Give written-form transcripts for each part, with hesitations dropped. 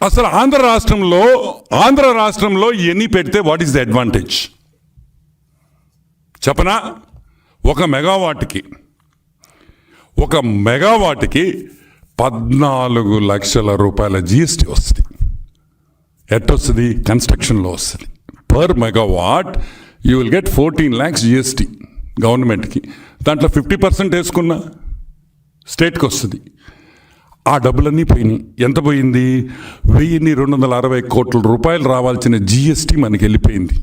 అసలు ఆంధ్ర రాష్ట్రంలో ఎన్ని పెడితే వాట్ ఈస్ ద అడ్వాంటేజ్ చెప్పనా? ఒక మెగావాట్కి 14 లక్షల రూపాయల జిఎస్టీ వస్తుంది. ఎట్టొస్తుంది? కన్స్ట్రక్షన్లో వస్తుంది. Per megawatt you will get 14 lakhs GST గవర్నమెంట్కి. దాంట్లో 50% వేసుకున్నా స్టేట్కి వస్తుంది. ఆ డబ్బులన్నీ పోయినాయి. ఎంత పోయింది? 1260 కోట్ల రూపాయలు రావాల్సిన జిఎస్టీ మనకి వెళ్ళిపోయింది.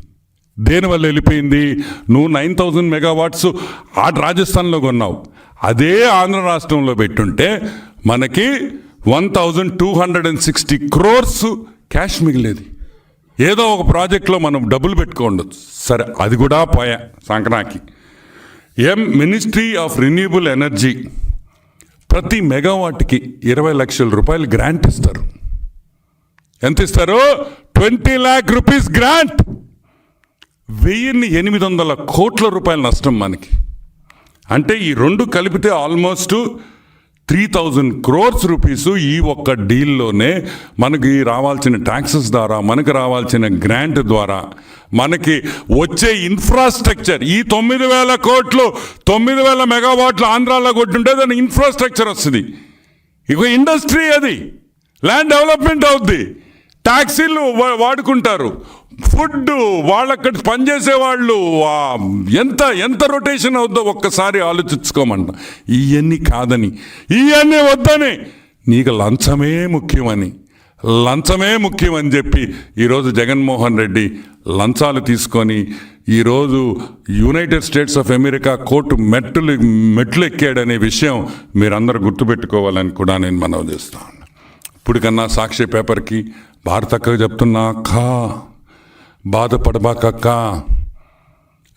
దేనివల్ల వెళ్ళిపోయింది? నువ్వు 9000 megawatts రాజస్థాన్లో కొన్నావు, అదే ఆంధ్ర రాష్ట్రంలో పెట్టుంటే మనకి 1260 crores క్యాష్ మిగిలేది. ఏదో ఒక ప్రాజెక్ట్లో మనం డబ్బులు పెట్టుకోండొచ్చు. సరే, అది కూడా పోయా సంక్రాంతికి. మినిస్ట్రీ ఆఫ్ రిన్యూబుల్ ఎనర్జీ ప్రతి మెగావాట్కి 20 లక్షల రూపాయలు గ్రాంట్ ఇస్తారు. ఎంత ఇస్తారు? 20 lakh rupees గ్రాంట్. 1800 కోట్ల రూపాయల నష్టం మనకి. అంటే ఈ రెండు కలిపితే ఆల్మోస్ట్ 3000 crores rupees ఈ ఒక్క డీల్లోనే మనకి రావాల్సిన ట్యాక్సెస్ ద్వారా, మనకి రావాల్సిన గ్రాంట్ ద్వారా, మనకి వచ్చే ఇన్ఫ్రాస్ట్రక్చర్, ఈ 9000 కోట్లు 9000 మెగావాట్లు ఆంధ్రాలో కొట్టుంటే దాని ఇన్ఫ్రాస్ట్రక్చర్ వస్తుంది. ఇక ఇండస్ట్రీ, అది ల్యాండ్ డెవలప్మెంట్ అవుద్ది, ట్యాక్సీలు వాడుకుంటారు, ఫుడ్, వాళ్ళక్కడ పనిచేసే వాళ్ళు, ఎంత రొటేషన్ అవుద్దో ఒక్కసారి ఆలోచించుకోమంట. ఇవన్నీ కాదని, ఇవన్నీ వద్దని, నీకు లంచమే ముఖ్యమని చెప్పి ఈరోజు జగన్మోహన్ రెడ్డి లంచాలు తీసుకొని ఈరోజు United states of America court మెట్లు ఎక్కాడనే విషయం మీరందరూ గుర్తుపెట్టుకోవాలని కూడా నేను మనవి చేస్తాను. ఇప్పటికన్నా సాక్షి పేపర్కి భారతక్క చెప్తున్నా, అక్క బాధపడబాకక్క,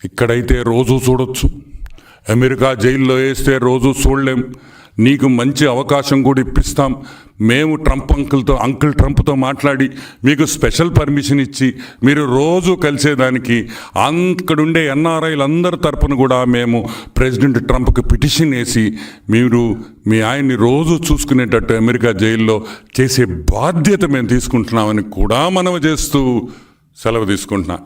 ఇక్కడైతే రోజు చూడొచ్చు, అమెరికా జైల్లో వేస్తే రోజు చూడలేం. నీకు మంచి అవకాశం కూడా ఇప్పిస్తాం. మేము అంకుల్ ట్రంప్తో మాట్లాడి మీకు స్పెషల్ పర్మిషన్ ఇచ్చి మీరు రోజు కలిసేదానికి అక్కడుండే ఎన్ఆర్ఐలు అందరి తరపున కూడా మేము ప్రెసిడెంట్ ట్రంప్కి పిటిషన్ వేసి మీరు మీ ఆయన్ని రోజు చూసుకునేటట్టు అమెరికా జైల్లో చేసే బాధ్యత మేము తీసుకుంటున్నామని కూడా మనవి చేస్తూ సెలవు తీసుకుంటున్నా.